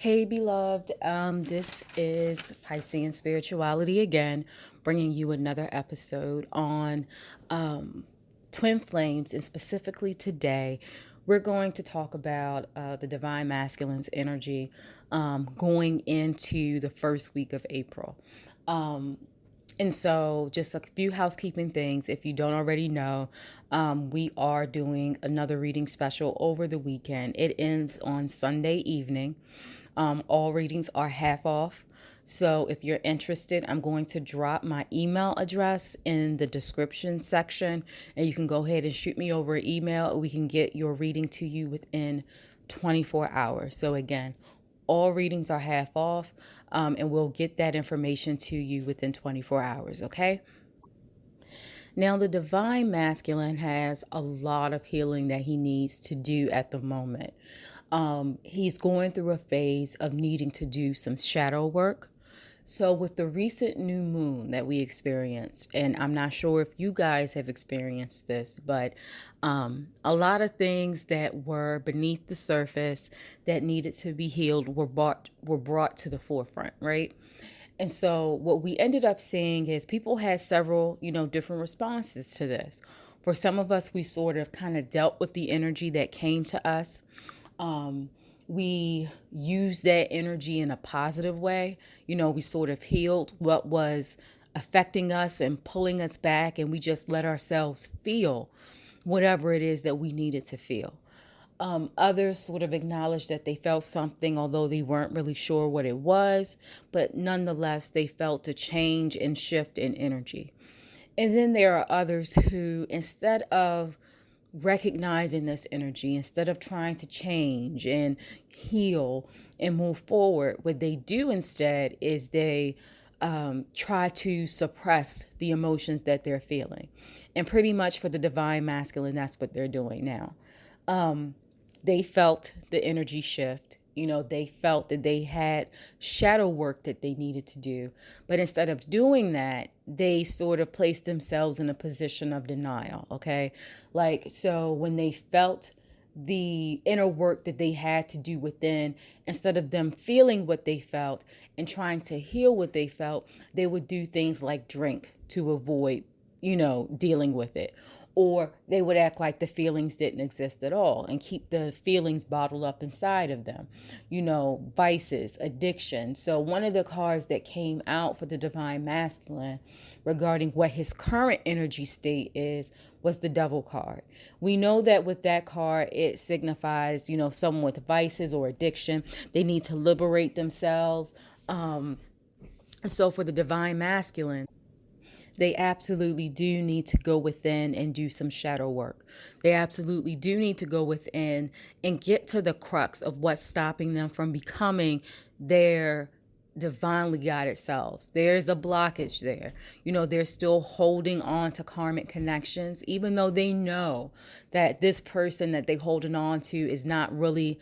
Hey, beloved. This is Piscean Spirituality again, bringing you another episode on twin flames. And specifically today, we're going to talk about the Divine Masculine's energy going into the first week of April. And so, just a few housekeeping things. If you don't already know, we are doing another reading special over the weekend. It ends on Sunday evening. All readings are half off. So, if you're interested, I'm going to drop my email address in the description section, and you can go ahead and shoot me over an email. We can get your reading to you within 24 hours. So, again, all readings are half off, and we'll get that information to you within 24 hours, okay? Now, the Divine Masculine has a lot of healing that he needs to do at the moment. He's going through a phase of needing to do some shadow work. So with the recent new moon that we experienced, and I'm not sure if you guys have experienced this, but a lot of things that were beneath the surface that needed to be healed were brought to the forefront, right? And so what we ended up seeing is people had several, different responses to this. For some of us, we sort of kind of dealt with the energy that came to us. We used that energy in a positive way. We sort of healed what was affecting us and pulling us back, and we just let ourselves feel whatever it is that we needed to feel. Others sort of acknowledged that they felt something, although they weren't really sure what it was, but nonetheless, they felt a change and shift in energy. And then there are others who, instead of recognizing this energy, instead of trying to change and heal and move forward, what they do instead is they try to suppress the emotions that they're feeling. And pretty much for the Divine Masculine, that's what they're doing now. They felt the energy shift. They felt that they had shadow work that they needed to do. But instead of doing that, they sort of placed themselves in a position of denial, okay? So when they felt the inner work that they had to do within, instead of them feeling what they felt and trying to heal what they felt, they would do things like drink to avoid, dealing with it. Or they would act like the feelings didn't exist at all and keep the feelings bottled up inside of them. Vices, addiction. So one of the cards that came out for the Divine Masculine regarding what his current energy state is was the Devil card. We know that with that card, it signifies, someone with vices or addiction. They need to liberate themselves. So for the Divine Masculine, they absolutely do need to go within and do some shadow work. They absolutely do need to go within and get to the crux of what's stopping them from becoming their divinely guided selves. There's a blockage there. They're still holding on to karmic connections, even though they know that this person that they're holding on to is not really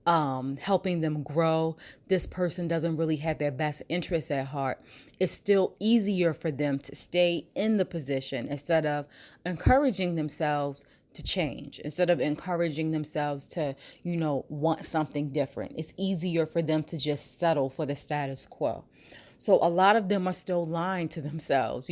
helping them grow. This person doesn't really have their best interests at heart. It's still easier for them to stay in the position instead of encouraging themselves to change, instead of encouraging themselves to, want something different. It's easier for them to just settle for the status quo. So a lot of them are still lying to themselves.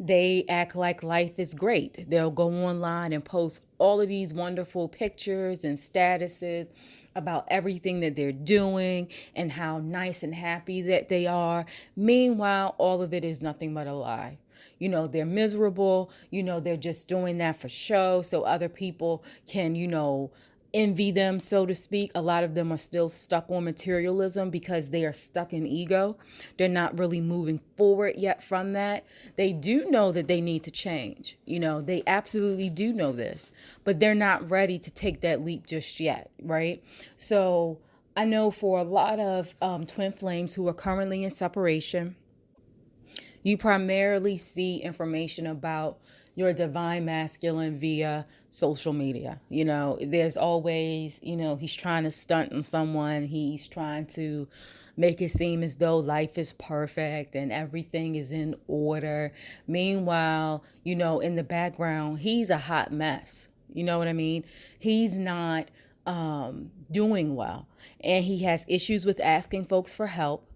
They act like life is great. They'll go online and post all of these wonderful pictures and statuses about everything that they're doing and how nice and happy that they are. Meanwhile, all of it is nothing but a lie. They're miserable. They're just doing that for show so other people can, envy them, so to speak. A lot of them are still stuck on materialism because they are stuck in ego. They're not really moving forward yet from that. They do know that they need to change. They absolutely do know this, but they're not ready to take that leap just yet, right? So I know for a lot of twin flames who are currently in separation, you primarily see information about your Divine Masculine via social media. There's always, he's trying to stunt on someone. He's trying to make it seem as though life is perfect and everything is in order. Meanwhile, in the background, he's a hot mess. You know what I mean? He's not doing well. And he has issues with asking folks for help.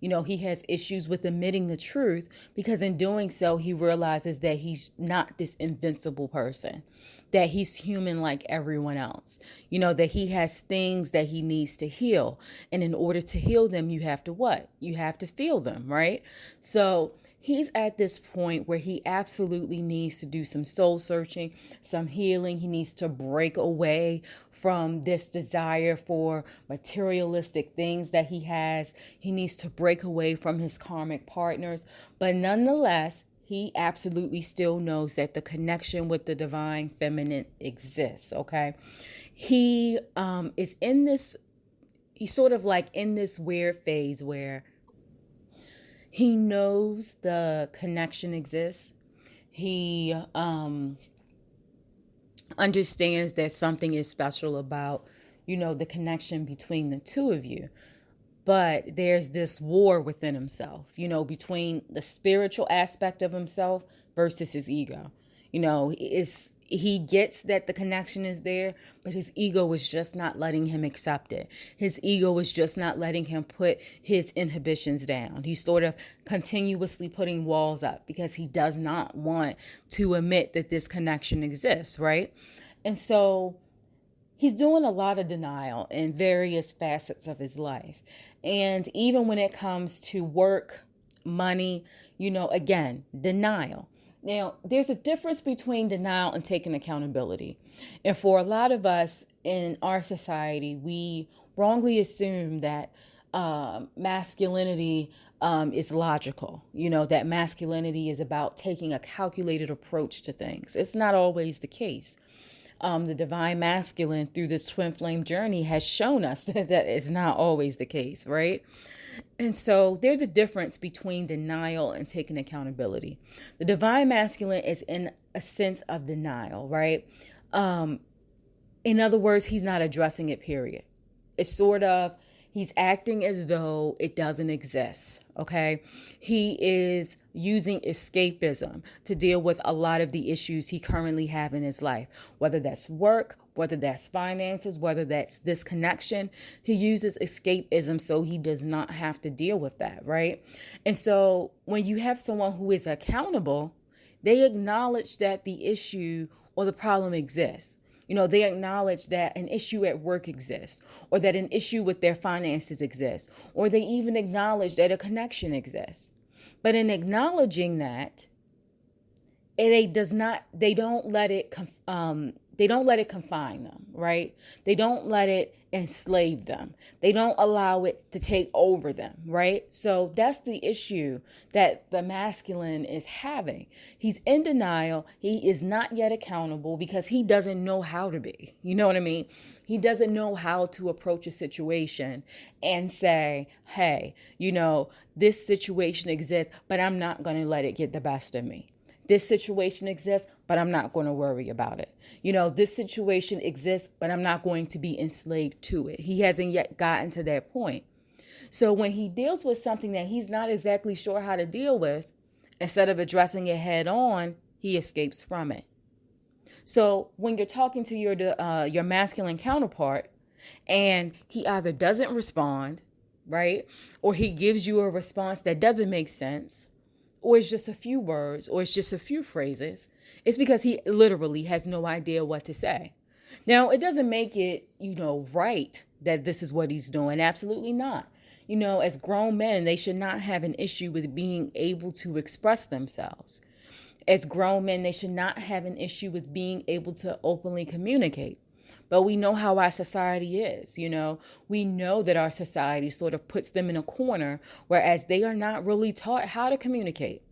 He has issues with admitting the truth because in doing so, he realizes that he's not this invincible person, that he's human like everyone else, that he has things that he needs to heal. And in order to heal them, you have to what? You have to feel them, right? So he's at this point where he absolutely needs to do some soul searching, some healing. He needs to break away from this desire for materialistic things that he has. He needs to break away from his karmic partners. But nonetheless, he absolutely still knows that the connection with the divine feminine exists, okay? He is in this, he's sort of like in this weird phase where he knows the connection exists. He understands that something is special about, the connection between the two of you. But there's this war within himself, between the spiritual aspect of himself versus his ego. He gets that the connection is there, but his ego is just not letting him accept it. His ego is just not letting him put his inhibitions down. He's sort of continuously putting walls up because he does not want to admit that this connection exists, right? And so he's doing a lot of denial in various facets of his life. And even when it comes to work, money, again, denial. Now, there's a difference between denial and taking accountability. And for a lot of us in our society, we wrongly assume that masculinity is logical, that masculinity is about taking a calculated approach to things. It's not always the case. The divine masculine through this twin flame journey has shown us that that is not always the case, right? And so there's a difference between denial and taking accountability. The divine masculine is in a sense of denial, right? In other words, he's not addressing it, period. It's sort of, he's acting as though it doesn't exist, okay? He is using escapism to deal with a lot of the issues he currently have in his life, whether that's work, whether that's finances, whether that's disconnection. He uses escapism so he does not have to deal with that, right? And so when you have someone who is accountable, they acknowledge that the issue or the problem exists. They acknowledge that an issue at work exists, or that an issue with their finances exists, or they even acknowledge that a connection exists. But in acknowledging that, they don't let it confine them, right? They don't let it enslave them. They don't allow it to take over them, right? So that's the issue that the masculine is having. He's in denial. He is not yet accountable because he doesn't know how to be. You know what I mean? He doesn't know how to approach a situation and say, hey, this situation exists, but I'm not going to let it get the best of me. This situation exists, but I'm not going to worry about it. This situation exists, but I'm not going to be enslaved to it. He hasn't yet gotten to that point. So when he deals with something that he's not exactly sure how to deal with, instead of addressing it head on, he escapes from it. So when you're talking to your masculine counterpart and he either doesn't respond, right? Or he gives you a response that doesn't make sense, or it's just a few words, or it's just a few phrases, it's because he literally has no idea what to say. Now, it doesn't make it, right that this is what he's doing. Absolutely not. As grown men, they should not have an issue with being able to express themselves. As grown men, they should not have an issue with being able to openly communicate. But we know how our society is, We know that our society sort of puts them in a corner, whereas they are not really taught how to communicate.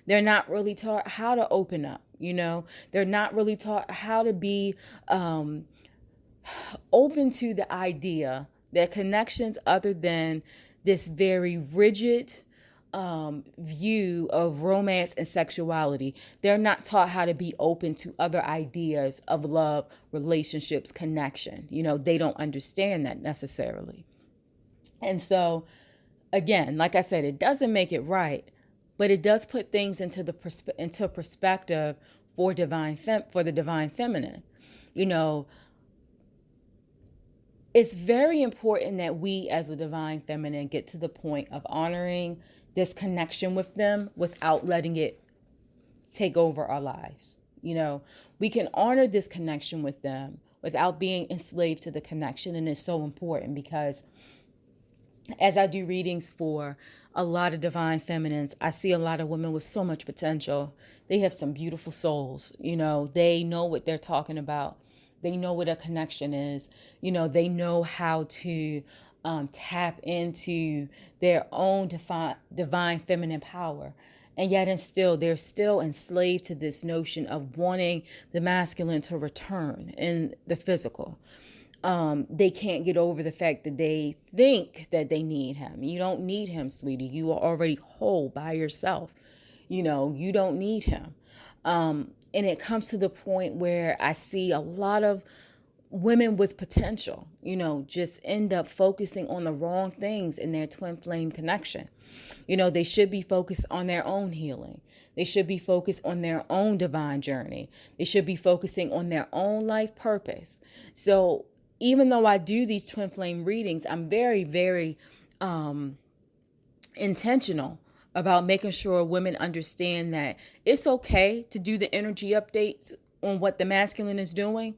They're not really taught how to open up, They're not really taught how to be open to the idea that connections other than this very rigid view of romance and sexuality. They're not taught how to be open to other ideas of love, relationships, connection. They don't understand that necessarily. And so, again, like I said, it doesn't make it right, but it does put things into perspective for the divine feminine. It's very important that we as the divine feminine get to the point of honoring this connection with them without letting it take over our lives. We can honor this connection with them without being enslaved to the connection. And it's so important because as I do readings for a lot of divine feminines, I see a lot of women with so much potential. They have some beautiful souls. They know what they're talking about. They know what a connection is. They know how to tap into their own divine feminine power. And yet and still, they're still enslaved to this notion of wanting the masculine to return in the physical. They can't get over the fact that they think that they need him. You don't need him, sweetie. You are already whole by yourself. You don't need him. And it comes to the point where I see a lot of women with potential, just end up focusing on the wrong things in their twin flame connection. They should be focused on their own healing. They should be focused on their own divine journey. They should be focusing on their own life purpose. So even though I do these twin flame readings, I'm very, very intentional about making sure women understand that it's okay to do the energy updates on what the masculine is doing,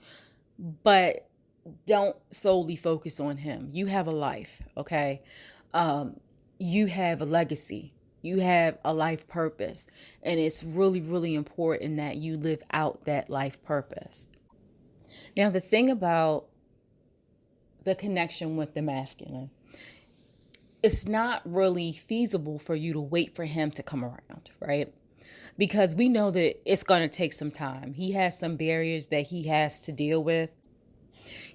but don't solely focus on him. You have a life, okay? You have a legacy. You have a life purpose. And it's really, really important that you live out that life purpose. Now, the thing about the connection with the masculine, it's not really feasible for you to wait for him to come around, right? Because we know that it's going to take some time. He has some barriers that he has to deal with.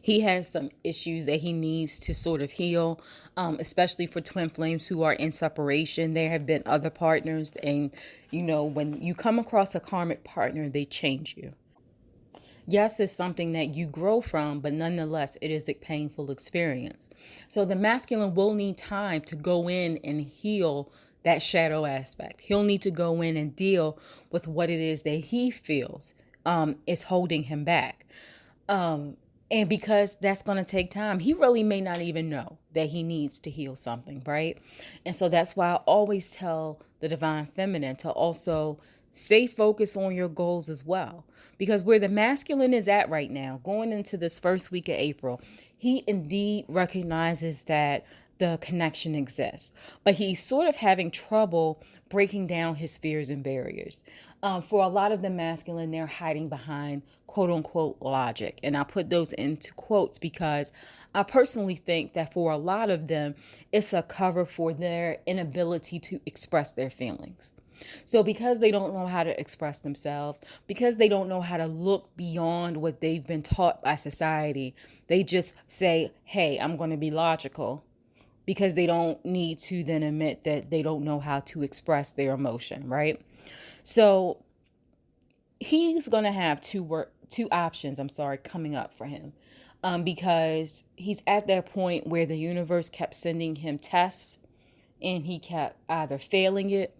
He has some issues that he needs to sort of heal, especially for twin flames who are in separation. There have been other partners, and when you come across a karmic partner, they change you. Yes, it's something that you grow from, but nonetheless, it is a painful experience. So the masculine will need time to go in and heal that shadow aspect. He'll need to go in and deal with what it is that he feels is holding him back. And because that's going to take time, he really may not even know that he needs to heal something, right? And so that's why I always tell the divine feminine to also stay focused on your goals as well. Because where the masculine is at right now, going into this first week of April, he indeed recognizes that the connection exists, but he's sort of having trouble breaking down his fears and barriers. For a lot of the masculine, they're hiding behind quote unquote logic. And I put those into quotes because I personally think that for a lot of them, it's a cover for their inability to express their feelings. So because they don't know how to express themselves, because they don't know how to look beyond what they've been taught by society, they just say, hey, I'm going to be logical, because they don't need to then admit that they don't know how to express their emotion, right? So he's going to have two options, coming up for him, because he's at that point where the universe kept sending him tests and he kept either failing it,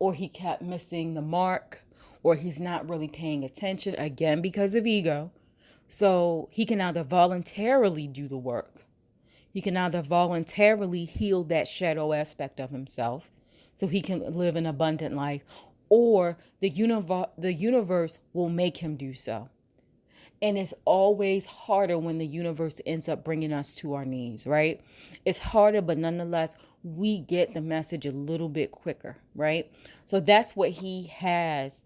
or he kept missing the mark, or he's not really paying attention, again, because of ego. So he can either voluntarily do the work. He can either voluntarily heal that shadow aspect of himself so he can live an abundant life, or the universe will make him do so. And it's always harder when the universe ends up bringing us to our knees, right? It's harder, but nonetheless, we get the message a little bit quicker, right? So that's what he has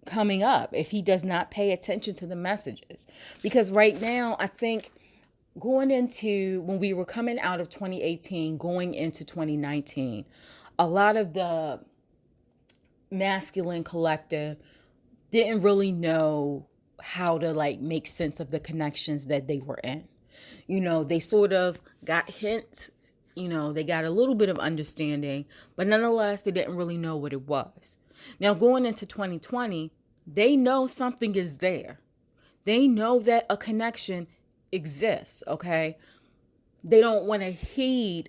coming up if he does not pay attention to the messages. Because right now, I think going into when we were coming out of 2018, going into 2019, a lot of the masculine collective didn't really know how to make sense of the connections that they were in. They sort of got hints, they got a little bit of understanding, but nonetheless, they didn't really know what it was. Now, going into 2020, they know something is there. They know that a connection exists, okay? They don't want to heed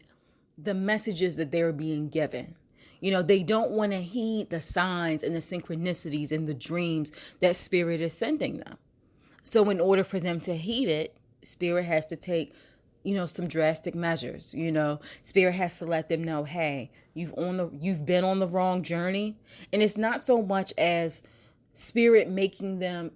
the messages that they're being given. They don't want to heed the signs and the synchronicities and the dreams that Spirit is sending them. So in order for them to heed it, Spirit has to take some drastic measures. Spirit has to let them know, hey, you've been on the wrong journey. And it's not so much as spirit making them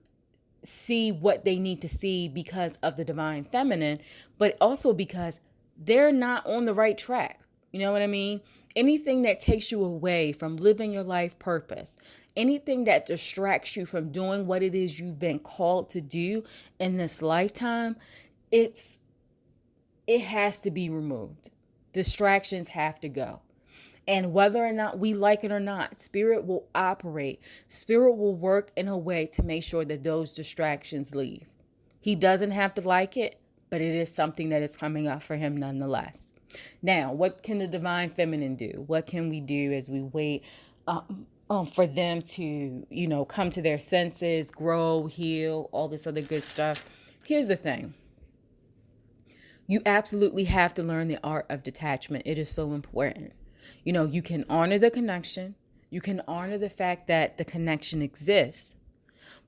see what they need to see because of the divine feminine, but also because they're not on the right track. You know what I mean? Anything that takes you away from living your life purpose, anything that distracts you from doing what it is you've been called to do in this lifetime, it has to be removed. Distractions have to go. And whether or not we like it or not, spirit will operate. Spirit will work in a way to make sure that those distractions leave. He doesn't have to like it, but it is something that is coming up for him nonetheless. Now, what can the divine feminine do? What can we do as we wait for them to, come to their senses, grow, heal, all this other good stuff? Here's the thing. You absolutely have to learn the art of detachment. It is so important. You can honor the connection. You can honor the fact that the connection exists,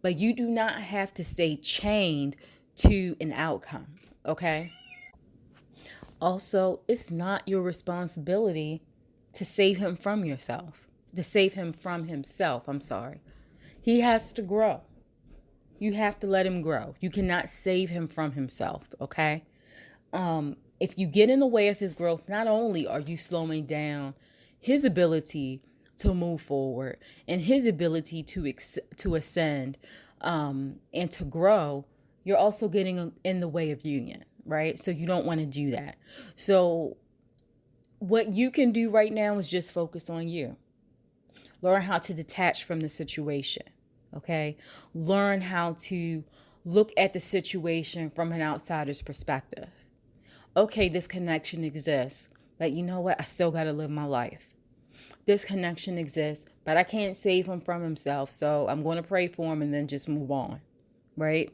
but you do not have to stay chained to an outcome, okay? Also, it's not your responsibility to save him from yourself, to save him from himself. I'm sorry. He has to grow. You have to let him grow. You cannot save him from himself, okay? If you get in the way of his growth, not only are you slowing down his ability to move forward and his ability to ascend and to grow, you're also getting in the way of union, right? So you don't want to do that. So what you can do right now is just focus on you. Learn how to detach from the situation, okay? Learn how to look at the situation from an outsider's perspective. Okay, this connection exists, but you know what? I still got to live my life. This connection exists, but I can't save him from himself, so I'm going to pray for him and then just move on, right?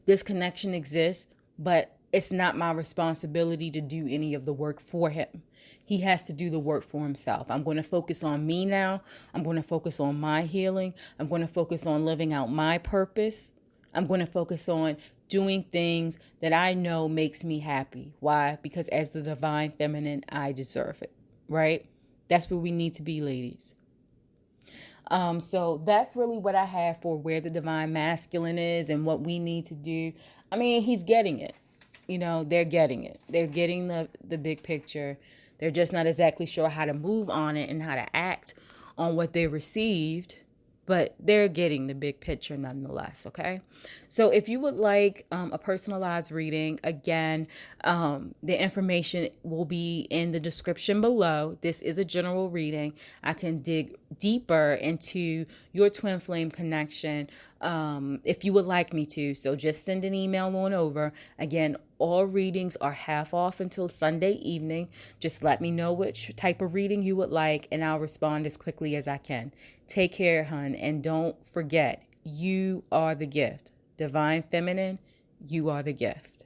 This connection exists, but it's not my responsibility to do any of the work for him. He has to do the work for himself. I'm going to focus on me now. I'm going to focus on my healing. I'm going to focus on living out my purpose. I'm going to focus on doing things that I know makes me happy. Why? Because as the divine feminine, I deserve it, right? That's where we need to be, ladies. So that's really what I have for where the divine masculine is and what we need to do. I mean, he's getting it. They're getting it. They're getting the big picture. They're just not exactly sure how to move on it and how to act on what they received. But they're getting the big picture nonetheless, okay? So if you would like a personalized reading, again, the information will be in the description below. This is a general reading. I can dig deeper into your twin flame connection if you would like me to. So just send an email on over. Again, all readings are half off until Sunday evening. Just let me know which type of reading you would like, and I'll respond as quickly as I can. Take care, hun, and don't forget, you are the gift. Divine Feminine, you are the gift.